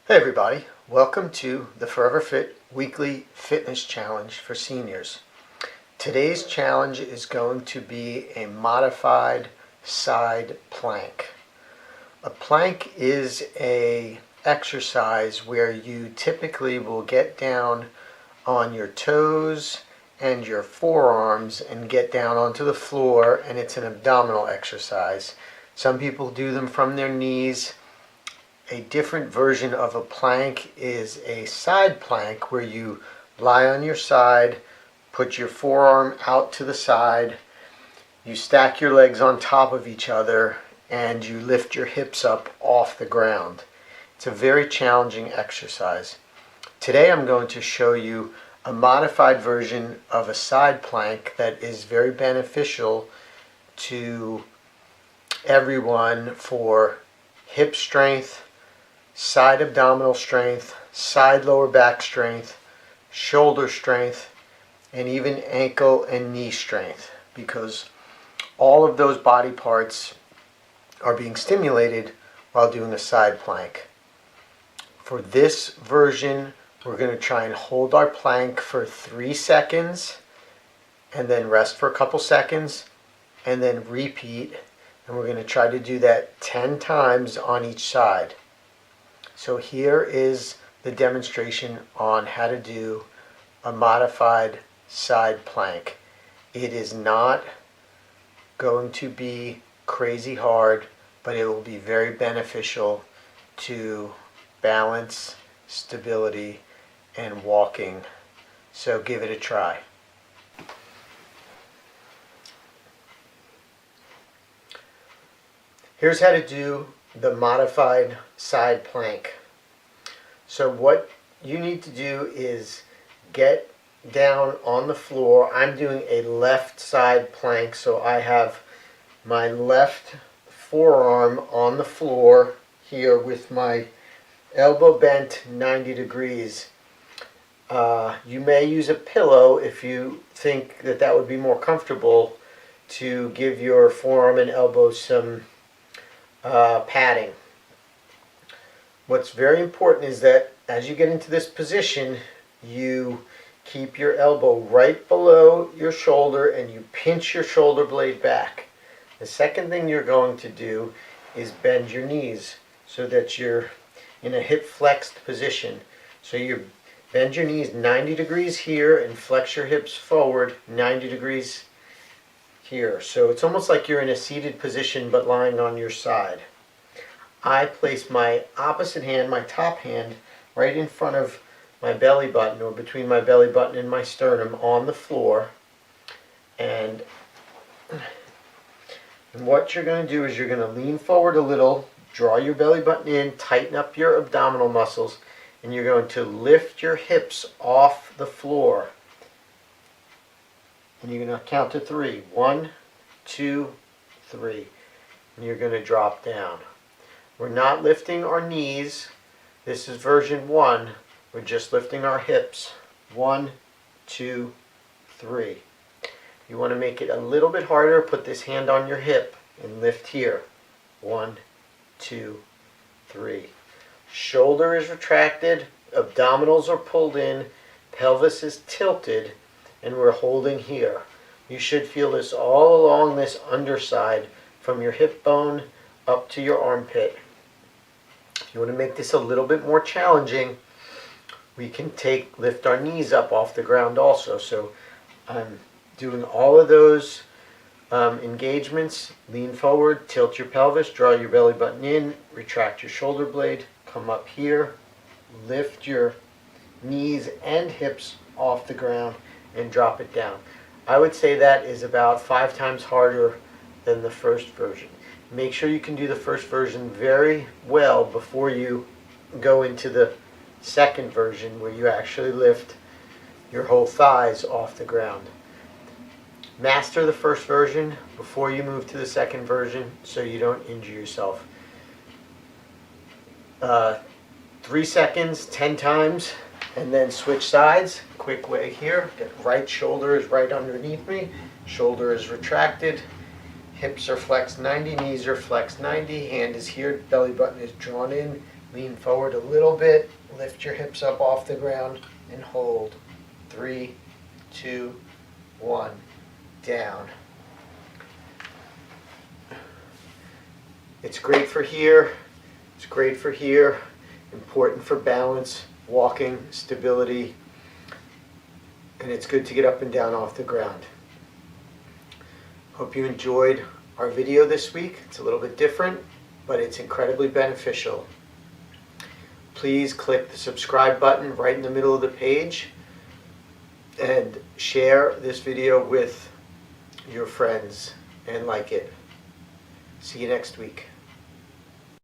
Hey everybody, welcome to the Forever Fit Weekly Fitness Challenge for seniors. Today's challenge is going to be a modified side plank. A plank is a exercise where you typically will get down on your toes and your forearms and get down onto the floor, and it's an abdominal exercise. Some people do them from their knees. A different version of a plank is a side plank where you lie on your side, put your forearm out to the side, you stack your legs on top of each other, and you lift your hips up off the ground. It's a very challenging exercise. Today I'm going to show you a modified version of a side plank that is very beneficial to everyone for hip strength, side abdominal strength, side lower back strength, shoulder strength, and even ankle and knee strength, because all of those body parts are being stimulated while doing a side plank. For this version, we're going to try and hold our plank for 3 seconds and then rest for a couple seconds and then repeat, and we're going to try to do that 10 times on each side. So here is the demonstration on how to do a modified side plank. It is not going to be crazy hard, but it will be very beneficial to balance, stability, and walking. So give it a try. Here's how to do the modified side plank. So what you need to do is get down on the floor. I'm doing a left side plank, so I have my left forearm on the floor here with my elbow bent 90 degrees. You may use a pillow if you think that that would be more comfortable to give your forearm and elbow some padding. What's very important is that as you get into this position, you keep your elbow right below your shoulder and you pinch your shoulder blade back. The second thing you're going to do is bend your knees so that you're in a hip flexed position. So you bend your knees 90 degrees here and flex your hips forward 90 degrees here. So it's almost like you're in a seated position but lying on your side. I place my opposite hand, my top hand, right in front of my belly button, or between my belly button and my sternum, on the floor. And what you're going to do is you're going to lean forward a little, draw your belly button in, tighten up your abdominal muscles, and you're going to lift your hips off the floor. And you're going to count to 3. 1, 2, 3. And you're going to drop down. We're not lifting our knees. This is version 1. We're just lifting our hips. 1, 2, 3. You want to make it a little bit harder. Put this hand on your hip and lift here. 1, 2, 3. Shoulder is retracted. Abdominals are pulled in. Pelvis is tilted. And we're holding here. You should feel this all along this underside from your hip bone up to your armpit. If you want to make this a little bit more challenging, we can lift our knees up off the ground also. So I'm doing all of those engagements. Lean forward, tilt your pelvis, draw your belly button in, retract your shoulder blade, come up here, lift your knees and hips off the ground, and drop it down. I would say that is about 5 times harder than the first version. Make sure you can do the first version very well before you go into the second version, where you actually lift your whole thighs off the ground. Master the first version before you move to the second version so you don't injure yourself. 3 seconds, 10 times, and then switch sides. Quick way here. Right shoulder is right underneath me. Shoulder is retracted. Hips are flexed 90, knees are flexed 90. Hand is here, belly button is drawn in Lean forward a little bit, lift your hips up off the ground, and hold. 3, 2, 1, down. It's great for here, it's great for here, important for balance, walking, stability, and it's good to get up and down off the ground. Hope you enjoyed our video this week. It's a little bit different, but it's incredibly beneficial. Please click the subscribe button right in the middle of the page and share this video with your friends and like it. See you next week.